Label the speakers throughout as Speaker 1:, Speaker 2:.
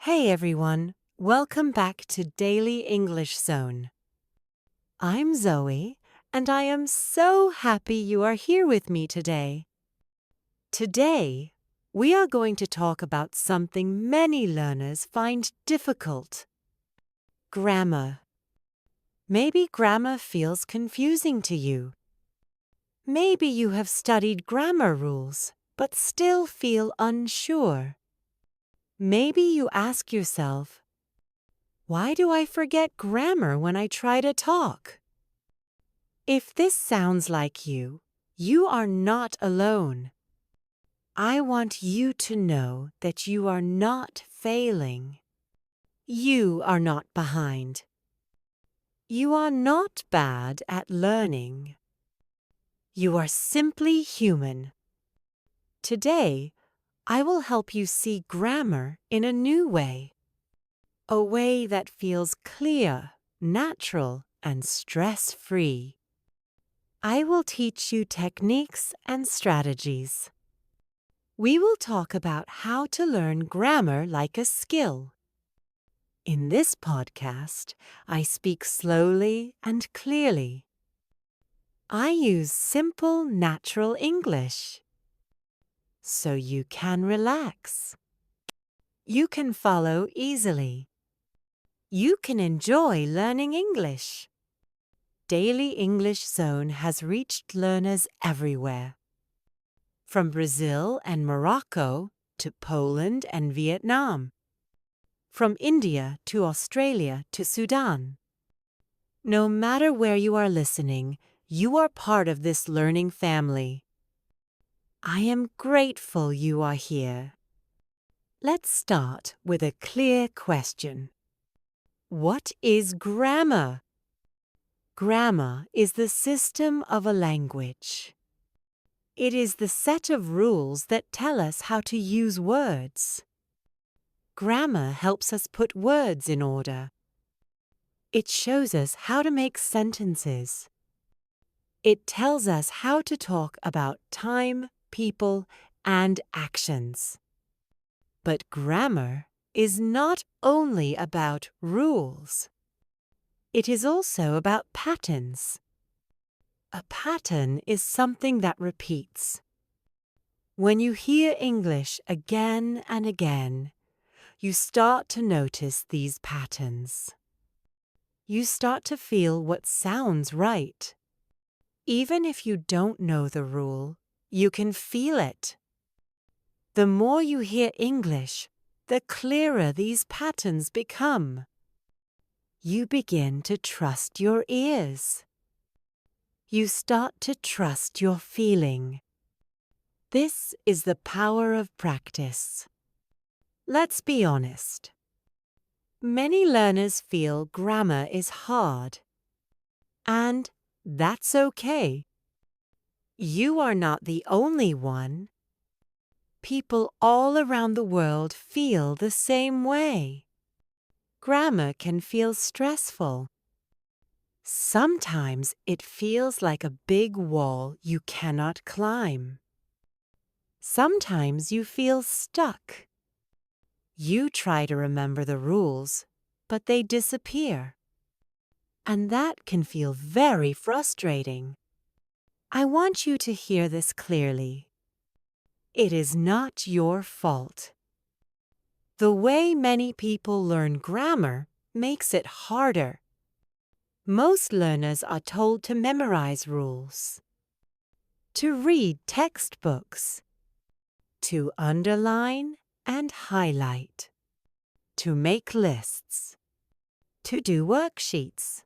Speaker 1: Hey everyone, welcome back to Daily English Zone. I'm Zoe, and I am so happy you are here with me today. Today, we are going to talk about something many learners find difficult: grammar. Maybe grammar feels confusing to you. Maybe you have studied grammar rules, but still feel unsure. Maybe you ask yourself, why do I forget grammar when I try to talk? If this sounds like you, you are not alone. I want you to know that you are not failing. You are not behind. You are not bad at learning. You are simply human. Today, I will help you see grammar in a new way. A way that feels clear, natural, and stress-free. I will teach you techniques and strategies. We will talk about how to learn grammar like a skill. In this podcast, I speak slowly and clearly. I use simple, natural English, so you can relax. You can follow easily. You can enjoy learning English. Daily English Zone has reached learners everywhere, from Brazil and Morocco to Poland and Vietnam, from India to Australia to Sudan. No matter where you are listening, you are part of this learning family. I am grateful you are here. Let's start with a clear question. What is grammar? Grammar is the system of a language. It is the set of rules that tell us how to use words. Grammar helps us put words in order. It shows us how to make sentences. It tells us how to talk about time, people, and actions. But grammar is not only about rules. It is also about patterns. A pattern is something that repeats. When you hear English again and again, you start to notice these patterns. You start to feel what sounds right. Even if you don't know the rule, you can feel it. The more you hear English, the clearer these patterns become. You begin to trust your ears. You start to trust your feeling. This is the power of practice. Let's be honest. Many learners feel grammar is hard. And that's okay. You are not the only one. People all around the world feel the same way. Grammar can feel stressful. Sometimes it feels like a big wall you cannot climb. Sometimes you feel stuck. You try to remember the rules, but they disappear. And that can feel very frustrating. I want you to hear this clearly. It is not your fault. The way many people learn grammar makes it harder. Most learners are told to memorize rules, to read textbooks, to underline and highlight, to make lists, to do worksheets.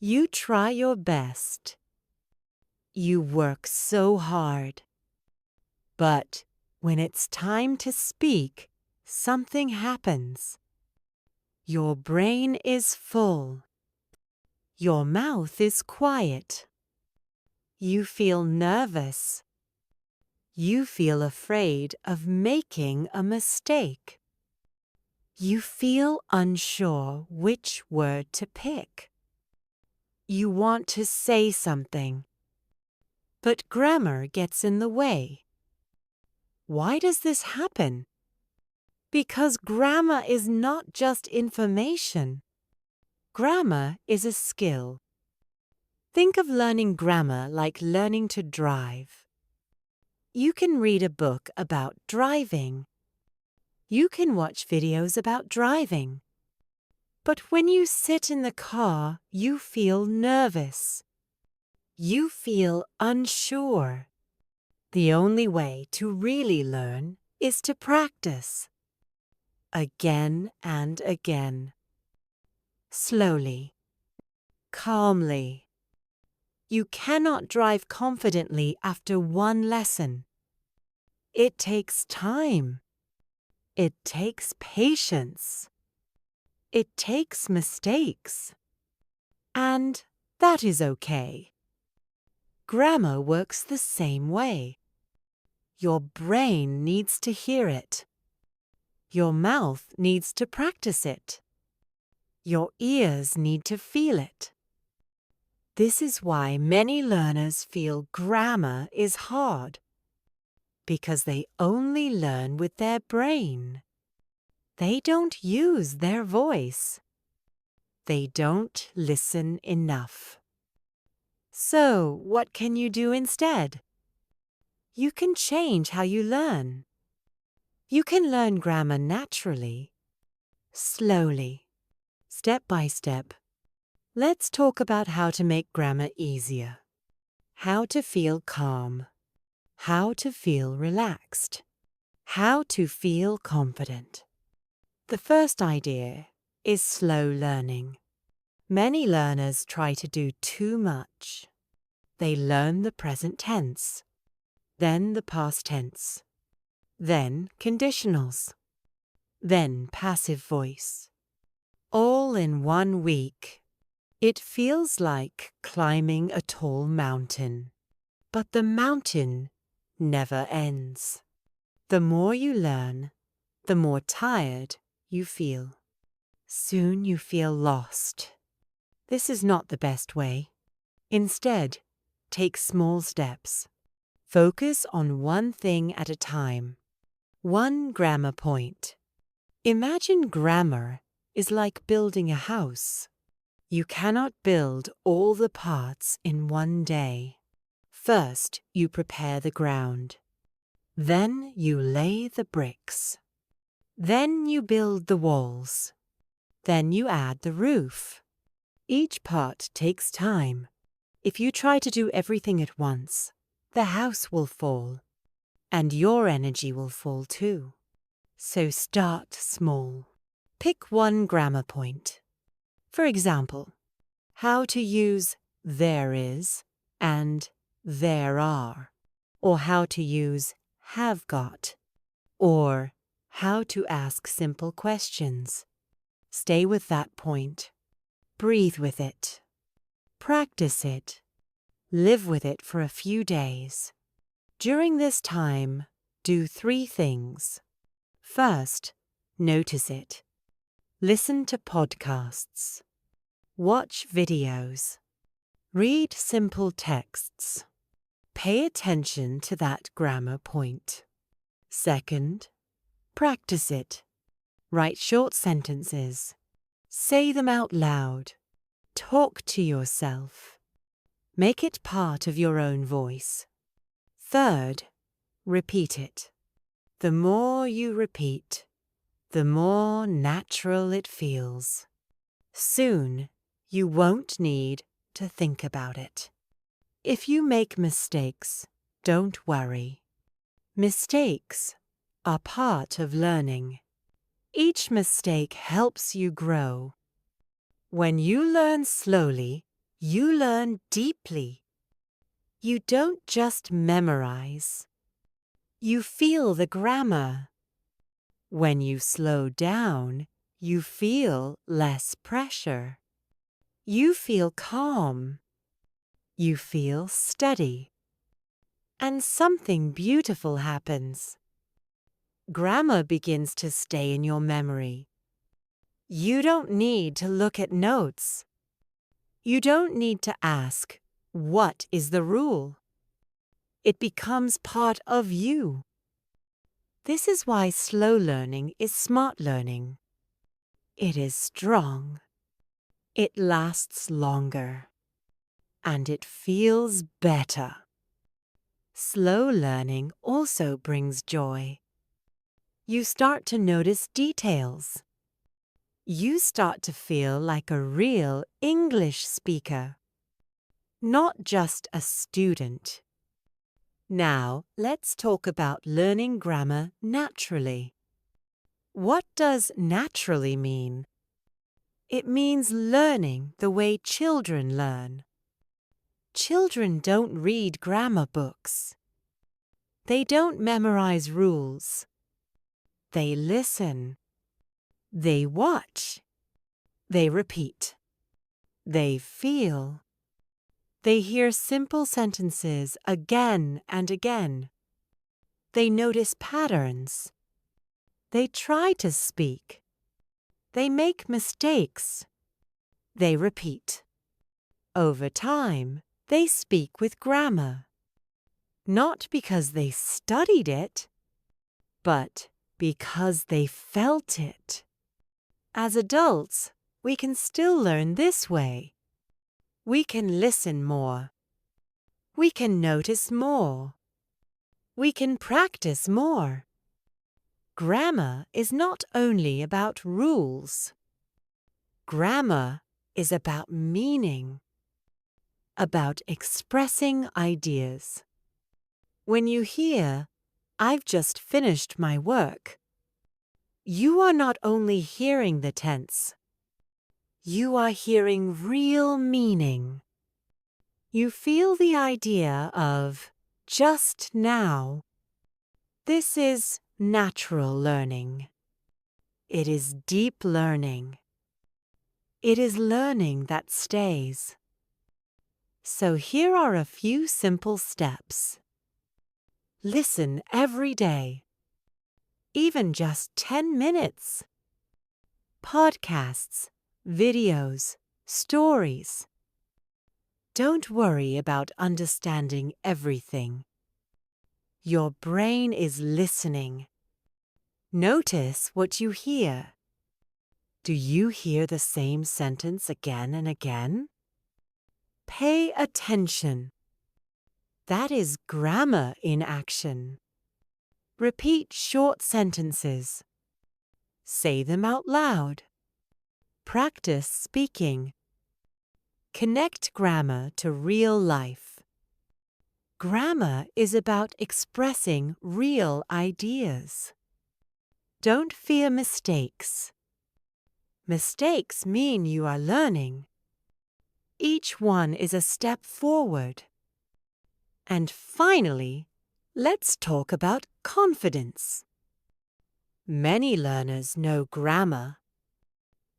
Speaker 1: You try your best. You work so hard. But when it's time to speak, something happens. Your brain is full. Your mouth is quiet. You feel nervous. You feel afraid of making a mistake. You feel unsure which word to pick. You want to say something, but grammar gets in the way. Why does this happen? Because grammar is not just information. Grammar is a skill. Think of learning grammar like learning to drive. You can read a book about driving. You can watch videos about driving. But when you sit in the car, you feel nervous. You feel unsure. The only way to really learn is to practice. Again and again. Slowly. Calmly. You cannot drive confidently after one lesson. It takes time. It takes patience. It takes mistakes. And that is okay. Grammar works the same way. Your brain needs to hear it. Your mouth needs to practice it. Your ears need to feel it. This is why many learners feel grammar is hard. Because they only learn with their brain. They don't use their voice. They don't listen enough. So, what can you do instead? You can change how you learn. You can learn grammar naturally, slowly, step by step. Let's talk about how to make grammar easier. How to feel calm. How to feel relaxed. How to feel confident. The first idea is slow learning. Many learners try to do too much. They learn the present tense, then the past tense, then conditionals, then passive voice. All in 1 week. It feels like climbing a tall mountain. But the mountain never ends. The more you learn, the more tired you feel. Soon you feel lost. This is not the best way. Instead, take small steps. Focus on one thing at a time. One grammar point. Imagine grammar is like building a house. You cannot build all the parts in one day. First, you prepare the ground. Then you lay the bricks. Then you build the walls. Then you add the roof. Each part takes time. If you try to do everything at once, the house will fall. And your energy will fall too. So start small. Pick one grammar point. For example, how to use there is and there are, or how to use have got, or how to ask simple questions. Stay with that point. Breathe with it. Practice it. Live with it for a few days. During this time, do 3 things. First, notice it. Listen to podcasts. Watch videos. Read simple texts. Pay attention to that grammar point. Second, practice it. Write short sentences. Say them out loud. Talk to yourself. Make it part of your own voice. Third, repeat it. The more you repeat, the more natural it feels. Soon, you won't need to think about it. If you make mistakes, don't worry. Mistakes are part of learning. Each mistake helps you grow. When you learn slowly, you learn deeply. You don't just memorize. You feel the grammar. When you slow down, you feel less pressure. You feel calm. You feel steady. And something beautiful happens. Grammar begins to stay in your memory. You don't need to look at notes. You don't need to ask, what is the rule? It becomes part of you. This is why slow learning is smart learning. It is strong. It lasts longer. And it feels better. Slow learning also brings joy. You start to notice details. You start to feel like a real English speaker, not just a student. Now, let's talk about learning grammar naturally. What does naturally mean? It means learning the way children learn. Children don't read grammar books. They don't memorize rules. They listen. They watch. They repeat. They feel. They hear simple sentences again and again. They notice patterns. They try to speak. They make mistakes. They repeat. Over time, they speak with grammar. Not because they studied it, but because they felt it. As adults, we can still learn this way. We can listen more. We can notice more. We can practice more. Grammar is not only about rules. Grammar is about meaning, about expressing ideas. When you hear, "I've just finished my work," you are not only hearing the tense, you are hearing real meaning. You feel the idea of just now. This is natural learning. It is deep learning. It is learning that stays. So here are a few simple steps. Listen every day. Even just 10 minutes. Podcasts, videos, stories. Don't worry about understanding everything. Your brain is listening. Notice what you hear. Do you hear the same sentence again and again? Pay attention. That is grammar in action. Repeat short sentences. Say them out loud. Practice speaking. Connect grammar to real life. Grammar is about expressing real ideas. Don't fear mistakes. Mistakes mean you are learning. Each one is a step forward. And finally, let's talk about confidence. Many learners know grammar,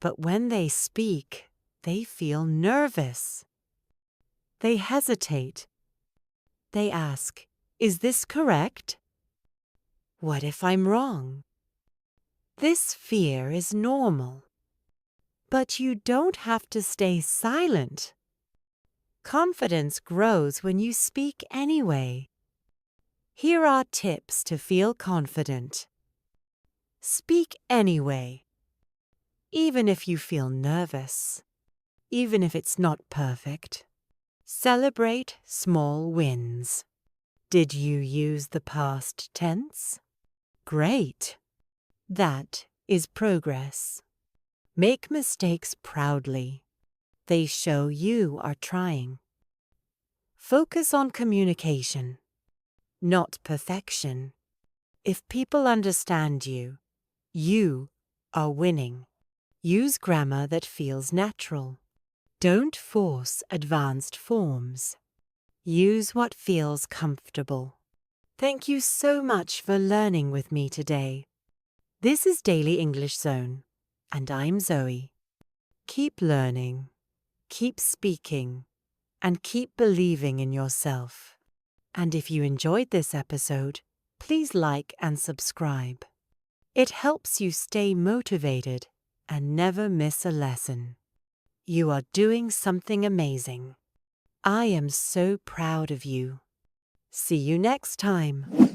Speaker 1: but when they speak, they feel nervous. They hesitate. They ask, "Is this correct? What if I'm wrong?" This fear is normal. But you don't have to stay silent. Confidence grows when you speak anyway. Here are tips to feel confident. Speak anyway. Even if you feel nervous. Even if it's not perfect. Celebrate small wins. Did you use the past tense? Great. That is progress. Make mistakes proudly. They show you are trying. Focus on communication, not perfection. If people understand you, you are winning. Use grammar that feels natural. Don't force advanced forms. Use what feels comfortable. Thank you so much for learning with me today. This is Daily English Zone, and I'm Zoe. Keep learning, keep speaking, and keep believing in yourself. And if you enjoyed this episode, please like and subscribe. It helps you stay motivated and never miss a lesson. You are doing something amazing. I am so proud of you. See you next time.